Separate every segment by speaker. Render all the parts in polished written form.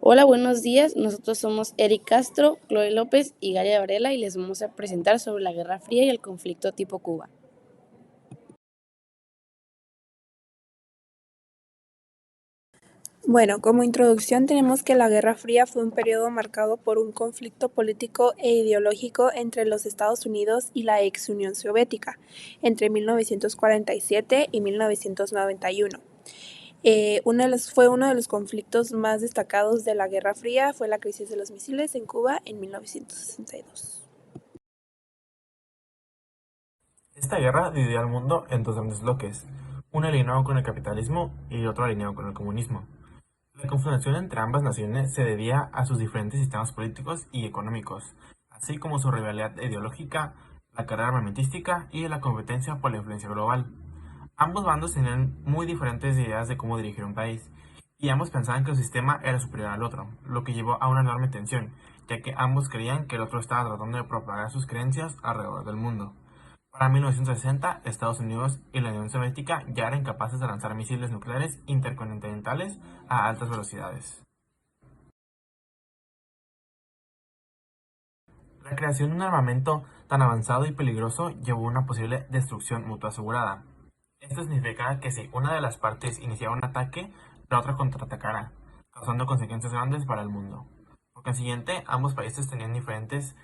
Speaker 1: Hola, buenos días. Nosotros somos Eric Castro, Chloe López y Galia Varela y les vamos a presentar sobre la Guerra Fría y el conflicto tipo Cuba.
Speaker 2: Bueno, como introducción tenemos que la Guerra Fría fue un periodo marcado por un conflicto político e ideológico entre los Estados Unidos y la ex Unión Soviética entre 1947 y 1991. Fue uno de los conflictos más destacados de la Guerra Fría fue la crisis de los misiles en Cuba en 1962.
Speaker 3: Esta guerra dividió al mundo en dos grandes bloques, uno alineado con el capitalismo y otro alineado con el comunismo. La confrontación entre ambas naciones se debía a sus diferentes sistemas políticos y económicos, así como su rivalidad ideológica, la carrera armamentística y la competencia por la influencia global. Ambos bandos tenían muy diferentes ideas de cómo dirigir un país, y ambos pensaban que su sistema era superior al otro, lo que llevó a una enorme tensión, ya que ambos creían que el otro estaba tratando de propagar sus creencias alrededor del mundo. Para 1960, Estados Unidos y la Unión Soviética ya eran capaces de lanzar misiles nucleares intercontinentales a altas velocidades. La creación de un armamento tan avanzado y peligroso llevó a una posible destrucción mutua asegurada. Esto significaba que si una de las partes iniciaba un ataque, la otra contraatacara, causando consecuencias grandes para el mundo. Por consiguiente, ambos países tenían diferentes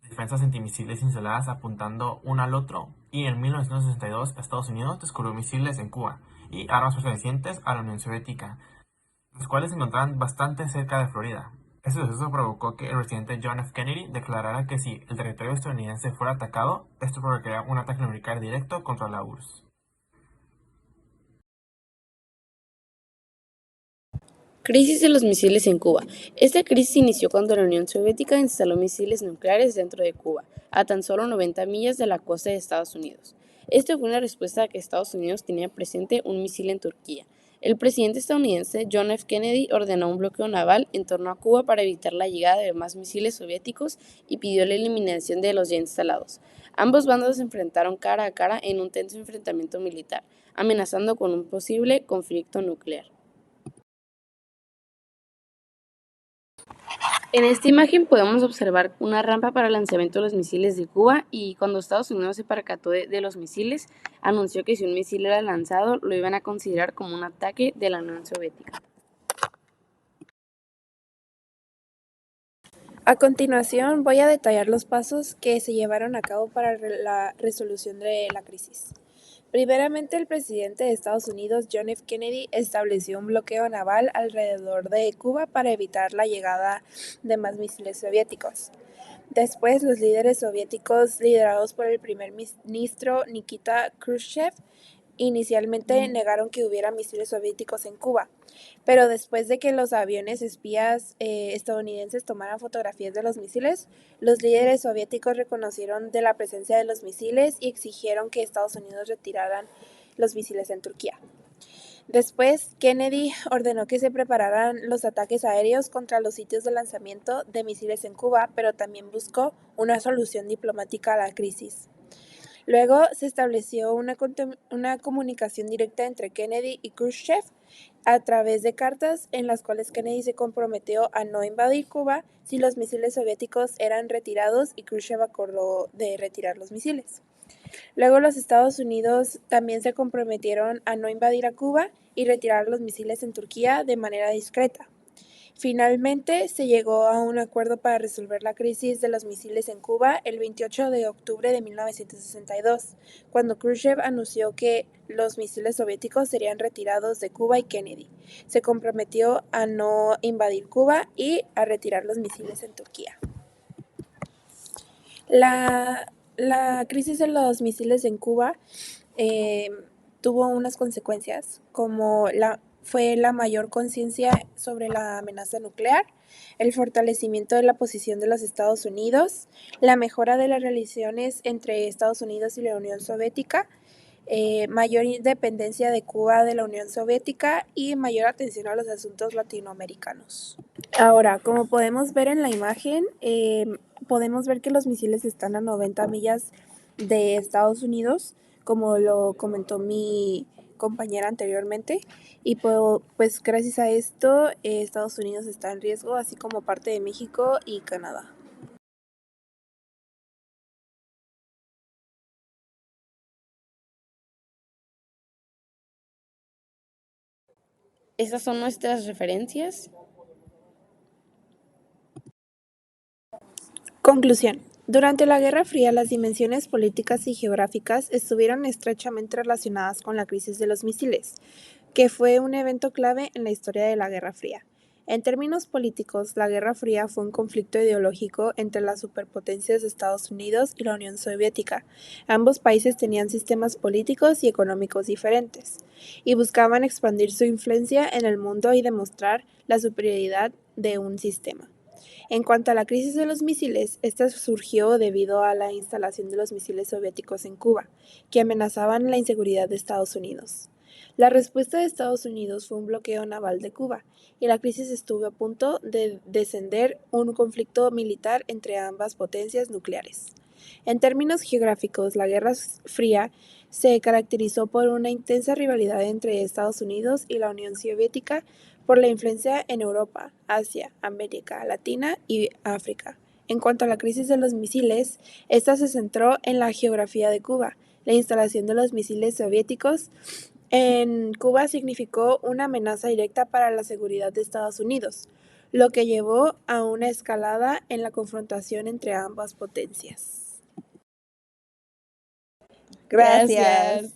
Speaker 3: defensas antimisiles instaladas apuntando uno al otro, y en 1962 Estados Unidos descubrió misiles en Cuba y armas pertenecientes a la Unión Soviética, los cuales se encontraban bastante cerca de Florida. Este suceso provocó que el presidente John F. Kennedy declarara que si el territorio estadounidense fuera atacado, esto provocaría un ataque nuclear directo contra la URSS.
Speaker 1: Crisis de los misiles en Cuba. Esta crisis inició cuando la Unión Soviética instaló misiles nucleares dentro de Cuba, a tan solo 90 millas de la costa de Estados Unidos. Esto fue una respuesta a que Estados Unidos tenía presente un misil en Turquía. El presidente estadounidense John F. Kennedy ordenó un bloqueo naval en torno a Cuba para evitar la llegada de más misiles soviéticos y pidió la eliminación de los ya instalados. Ambos bandos se enfrentaron cara a cara en un tenso enfrentamiento militar, amenazando con un posible conflicto nuclear. En esta imagen podemos observar una rampa para el lanzamiento de los misiles de Cuba y cuando Estados Unidos se percató de los misiles, anunció que si un misil era lanzado lo iban a considerar como un ataque de la Unión Soviética.
Speaker 2: A continuación voy a detallar los pasos que se llevaron a cabo para la resolución de la crisis. Primeramente, el presidente de Estados Unidos, John F. Kennedy, estableció un bloqueo naval alrededor de Cuba para evitar la llegada de más misiles soviéticos. Después, los líderes soviéticos, liderados por el primer ministro Nikita Khrushchev, inicialmente negaron que hubiera misiles soviéticos en Cuba, pero después de que los aviones espías estadounidenses tomaran fotografías de los misiles, los líderes soviéticos reconocieron de la presencia de los misiles y exigieron que Estados Unidos retiraran los misiles en Turquía. Después, Kennedy ordenó que se prepararan los ataques aéreos contra los sitios de lanzamiento de misiles en Cuba, pero también buscó una solución diplomática a la crisis. Luego se estableció una comunicación directa entre Kennedy y Khrushchev a través de cartas en las cuales Kennedy se comprometió a no invadir Cuba si los misiles soviéticos eran retirados y Khrushchev acordó de retirar los misiles. Luego los Estados Unidos también se comprometieron a no invadir a Cuba y retirar los misiles en Turquía de manera discreta. Finalmente, se llegó a un acuerdo para resolver la crisis de los misiles en Cuba el 28 de octubre de 1962, cuando Khrushchev anunció que los misiles soviéticos serían retirados de Cuba y Kennedy se comprometió a no invadir Cuba y a retirar los misiles en Turquía. La crisis de los misiles en Cuba eh, tuvo unas consecuencias, como fue la mayor conciencia sobre la amenaza nuclear, el fortalecimiento de la posición de los Estados Unidos, la mejora de las relaciones entre Estados Unidos y la Unión Soviética, mayor independencia de Cuba de la Unión Soviética y mayor atención a los asuntos latinoamericanos. Ahora, como podemos ver en la imagen, podemos ver que los misiles están a 90 millas de Estados Unidos, como lo comentó mi compañera anteriormente, y pues gracias a esto Estados Unidos está en riesgo, así como parte de México y Canadá.
Speaker 1: Esas son nuestras referencias.
Speaker 2: Conclusión. Durante la Guerra Fría, las dimensiones políticas y geográficas estuvieron estrechamente relacionadas con la crisis de los misiles, que fue un evento clave en la historia de la Guerra Fría. En términos políticos, la Guerra Fría fue un conflicto ideológico entre las superpotencias de Estados Unidos y la Unión Soviética. Ambos países tenían sistemas políticos y económicos diferentes, y buscaban expandir su influencia en el mundo y demostrar la superioridad de un sistema. En cuanto a la crisis de los misiles, esta surgió debido a la instalación de los misiles soviéticos en Cuba, que amenazaban la inseguridad de Estados Unidos. La respuesta de Estados Unidos fue un bloqueo naval de Cuba, y la crisis estuvo a punto de descender un conflicto militar entre ambas potencias nucleares. En términos geográficos, la Guerra Fría se caracterizó por una intensa rivalidad entre Estados Unidos y la Unión Soviética por la influencia en Europa, Asia, América Latina y África. En cuanto a la crisis de los misiles, esta se centró en la geografía de Cuba. La instalación de los misiles soviéticos en Cuba significó una amenaza directa para la seguridad de Estados Unidos, lo que llevó a una escalada en la confrontación entre ambas potencias. Gracias.